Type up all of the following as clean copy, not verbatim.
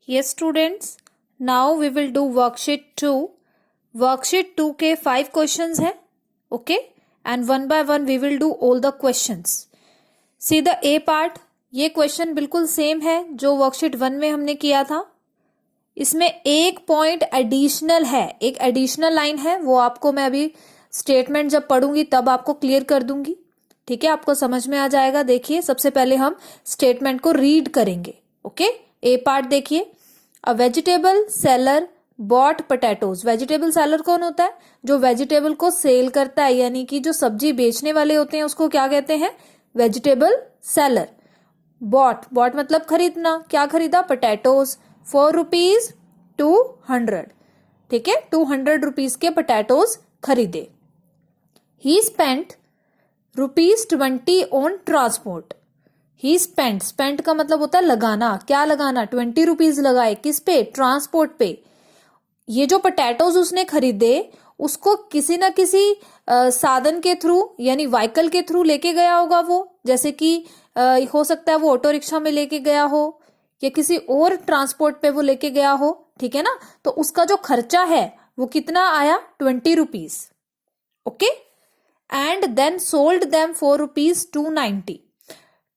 Yes, students. Now we will do worksheet 2. Worksheet 2 के 5 questions है. Okay. And one by one we will do all the questions. See the A part. ये question बिल्कुल same है जो worksheet 1 में हमने किया था. इसमें एक पॉइंट एडिशनल है, एक एडिशनल लाइन है, वो आपको मैं अभी स्टेटमेंट जब पढ़ूंगी तब आपको क्लियर कर दूंगी. ठीक है, आपको समझ में आ जाएगा. देखिए, सबसे पहले हम स्टेटमेंट को रीड करेंगे. ओके, ए पार्ट देखिए. A vegetable seller bought potatoes. Vegetable seller कौन होता है? जो वेजिटेबल को सेल करता है, यानी कि जो सब्जी बेचने वाले होते हैं उसको क्या कहते हैं? Vegetable seller. बॉट, बॉट मतलब खरीदना. क्या खरीदा? Potatoes for ₹200. ठीक है, 200 रुपीज के पोटैटोज खरीदे. ही spent ₹20 on transport. He spent, spent का मतलब होता है लगाना. क्या लगाना? 20 रुपीज लगाए. किस पे? ट्रांसपोर्ट पे. ये जो पोटैटोज उसने खरीदे उसको किसी ना किसी साधन के थ्रू, यानी व्हीकल के थ्रू लेके गया होगा वो. जैसे कि हो सकता है वो ऑटो रिक्शा में लेके गया हो या किसी और ट्रांसपोर्ट पे वो लेके गया हो. ठीक है ना, तो उसका जो खर्चा है वो कितना आया? 20 rupees. Okay, and then sold them for ₹290.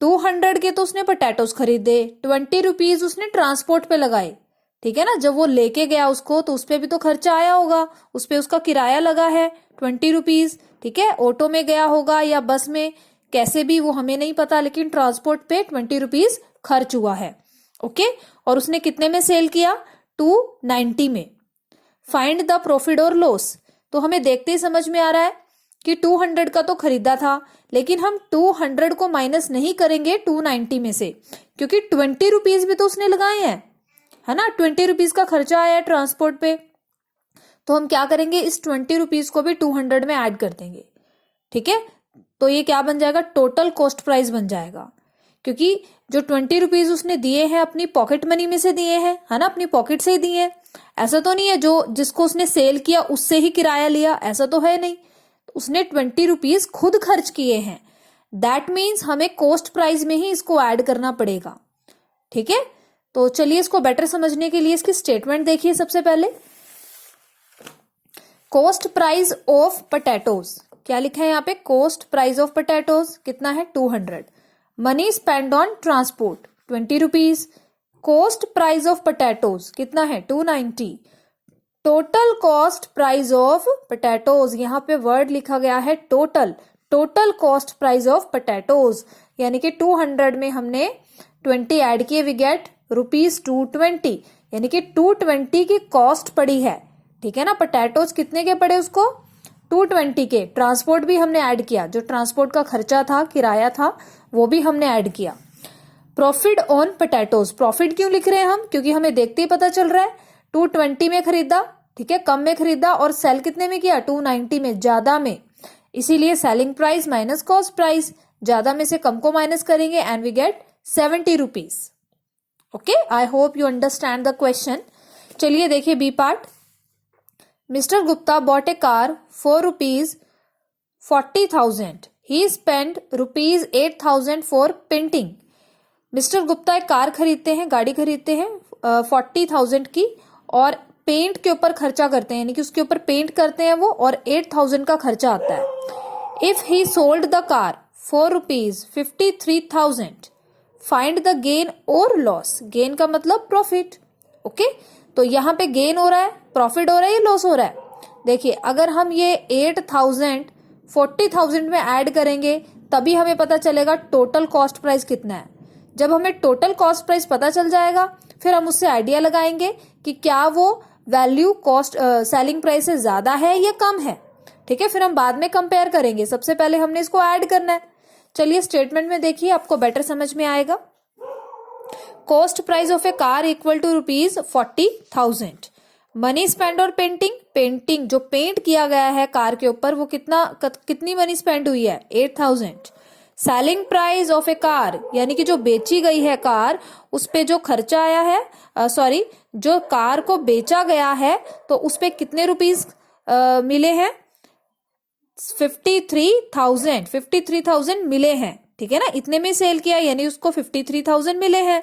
200 के तो उसने पोटैटोज खरीदे, 20 रुपीज उसने ट्रांसपोर्ट पे लगाए. ठीक है ना, जब वो लेके गया उसको तो उसपे भी तो खर्चा आया होगा, उसपे उसका किराया लगा है 20 रुपीज. ठीक है, ऑटो में गया होगा या बस में, कैसे भी वो हमें नहीं पता, लेकिन ट्रांसपोर्ट पे 20 रुपीज खर्च हुआ है. ओके, और उसने कितने में सेल किया? 290 में. फाइंड द प्रॉफिट और लॉस. तो हमें देखते ही समझ में आ रहा है कि 200 का तो खरीदा था, लेकिन हम 200 को माइनस नहीं करेंगे 290 में से, क्योंकि 20 रुपीज भी तो उसने लगाए हैं, है ना. 20 रुपीज का खर्चा आया है ट्रांसपोर्ट पे, तो हम क्या करेंगे? इस 20 रुपीज को भी 200 में ऐड कर देंगे. ठीक है, तो ये क्या बन जाएगा? टोटल कॉस्ट प्राइस बन जाएगा. क्योंकि जो 20 रुपीज उसने दिए हैं अपनी पॉकेट मनी में से दिए हैं, है ना, अपनी पॉकेट से ही दिए हैं. ऐसा तो नहीं है जो जिसको उसने सेल किया उससे ही किराया लिया, ऐसा तो है नहीं. उसने 20 रुपीज खुद खर्च किए हैं. दैट मीन्स हमें कॉस्ट प्राइस में ही इसको ऐड करना पड़ेगा. ठीक है, तो चलिए इसको बेटर समझने के लिए इसकी स्टेटमेंट देखिए. सबसे पहले कॉस्ट प्राइस ऑफ पोटैटोज. क्या लिखा है यहाँ पे? कॉस्ट प्राइस ऑफ पोटैटोज कितना है? 200. Money spend on transport 20 rupees. Cost price of potatoes कितना है? 290. Total cost price of potatoes, यहाँ पे वर्ड लिखा गया है total. Total cost price of potatoes, यानी कि 200 में हमने 20 ऐड किए, वी गेट ₹220. यानी कि 220 की कॉस्ट पड़ी है. ठीक है ना, पोटैटोज कितने के पड़े उसको? 220 के. ट्रांसपोर्ट भी हमने ऐड किया, जो ट्रांसपोर्ट का खर्चा था, किराया था, वो भी हमने ऐड किया. Profit on potatoes. प्रॉफिट क्यों लिख रहे हैं हम? क्योंकि हमें देखते ही पता चल रहा है 220 में खरीदा, ठीक है, कम में खरीदा, और सेल कितने में किया? 290 में, ज्यादा में. इसीलिए selling price minus cost price, ज्यादा में से कम को माइनस करेंगे and we get 70 rupees. Okay, I hope you understand the question. चलिए देखिए B part. Mister Gupta bought a car for ₹40,000. He spend ₹8,000 for painting. Mister Gupta एक कार खरीदते हैं, गाड़ी खरीदते हैं 40,000 की, और पेंट के ऊपर खर्चा करते हैं, यानी कि उसके ऊपर पेंट करते हैं वो, और 8,000 का खर्चा आता है. If he sold the car for ₹53,000, find the gain और लॉस. गेन का मतलब प्रॉफिट. ओके, तो यहाँ पे गेन हो रहा है, प्रॉफिट हो रहा है या लॉस हो रहा है? देखिए, अगर हम ये 8,000 40,000 में ऐड करेंगे तभी हमें पता चलेगा टोटल कॉस्ट प्राइस कितना है. जब हमें टोटल कॉस्ट प्राइस पता चल जाएगा फिर हम उससे आइडिया लगाएंगे कि क्या वो वैल्यू कॉस्ट सेलिंग प्राइस से ज्यादा है या कम है. ठीक है, फिर हम बाद में कंपेयर करेंगे. सबसे पहले हमने इसको ऐड करना है. चलिए स्टेटमेंट में देखिए, आपको बेटर समझ में आएगा. Cost price of a car equal to ₹40,000. Money spend और पेंटिंग. पेंटिंग जो पेंट किया गया है कार के ऊपर, वो कितनी मनी स्पेंड हुई है? 8,000. Selling price of a car, यानी कि जो बेची गई है कार, उस पे जो खर्चा आया है, जो कार को बेचा गया है तो उस पे कितने रुपीज मिले हैं? 53,000 मिले हैं. ठीक है ना, इतने में सेल किया यानी उसको 53,000 मिले हैं.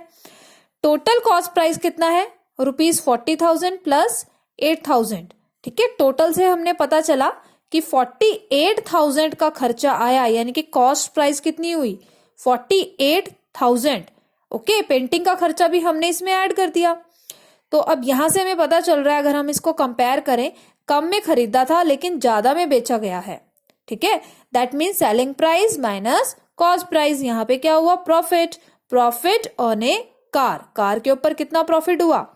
टोटल कॉस्ट प्राइस कितना है, ₹40,000 प्लस 8,000। ठीक है, टोटल से हमने पता चला कि 48,000 का खर्चा आया, यानी कि कॉस्ट प्राइस कितनी हुई, 48,000। ओके, पेंटिंग का खर्चा भी हमने इसमें ऐड कर दिया। तो अब यहां से हमें पता चल रहा है, अगर हम इसको कंपेयर करें, कम में खरीदा था लेकिन ज्यादा में बेचा गया है। ठीक है, that means selling price minus cost price. यहाँ पे क्या हुआ, profit. Profit on A car, car के ऊपर कितना प्रॉफिट हुआ,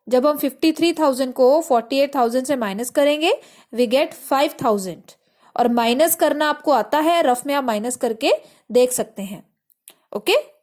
जब हम 53,000 को 48,000 से माइनस करेंगे वी गेट 5,000। और माइनस करना आपको आता है, रफ में आप माइनस करके देख सकते हैं। ओके।